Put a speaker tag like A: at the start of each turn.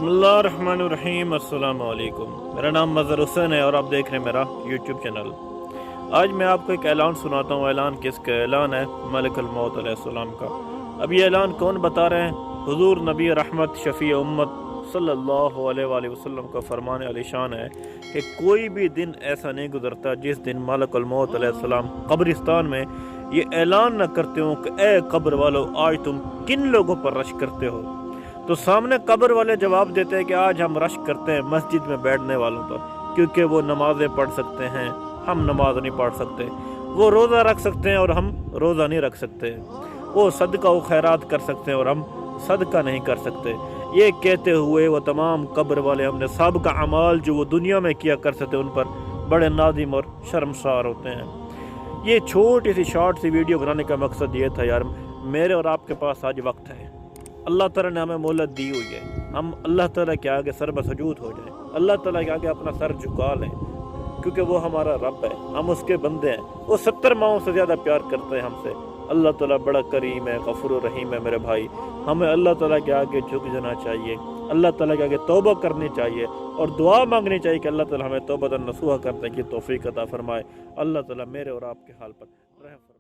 A: बिस्मिल्लाहिर्रहमानिर्रहीम। अस्सलाम वालेकुम। मेरा नाम मज़हर हुसैन है और आप देख रहे हैं मेरा यूट्यूब चैनल। आज मैं आपको एक ऐलान सुनाता हूँ। ऐलान किसका? ऐलान है मलिकुल मौत अलैहिस्सलाम का। अब ये ऐलान कौन बता रहे हैं? हुजूर नबी रहमत शफ़ी उम्मत सल्लल्लाहु अलैहि वसल्लम का फरमान आलिशान है कि कोई भी दिन ऐसा नहीं गुजरता जिस दिन मलिकुल मौत अलैहिस्सलाम कब्रिस्तान में ये ऐलान न करते हो कि ए कब्र वालों, आज तुम किन लोगों पर रश करते हो। तो सामने कब्र वाले जवाब देते हैं कि आज हम रश करते हैं मस्जिद में बैठने वालों पर, क्योंकि वो नमाज़ें पढ़ सकते हैं, हम नमाज नहीं पढ़ सकते। वो रोज़ा रख सकते हैं और हम रोज़ा नहीं रख सकते। वो सदका व खैरात कर सकते हैं और हम सदका नहीं कर सकते। ये कहते हुए वो तमाम कब्र वाले हमने साबिक़ा अमाल जो वो दुनिया में किया करते थे उन पर बड़े नादिम और शर्मसार होते हैं। ये छोटी सी शॉर्ट सी वीडियो बनाने का मकसद ये था यार, मेरे और आपके पास आज वक्त है। अल्लाह ताला ने हमें मोहलत दी हुई है। हम अल्लाह ताला के आगे सर बसजूद हो जाएं, अल्लाह ताला के आगे अपना सर झुका लें, क्योंकि वो हमारा रब है, हम उसके बंदे हैं। वो 70 माओं से ज़्यादा प्यार करते हैं हमसे। अल्लाह ताला बड़ा करीम है, गफूर रहीम है मेरे भाई। हमें अल्लाह ताला के आगे झुक जाना चाहिए, अल्लाह ताला के आगे तौबा करनी चाहिए और दुआ मांगनी चाहिए कि अल्लाह ताला हमें तौबतन नसूहा करने की तौफीक अता फरमाए। अल्लाह ताला मेरे और आपके हाल पर रहम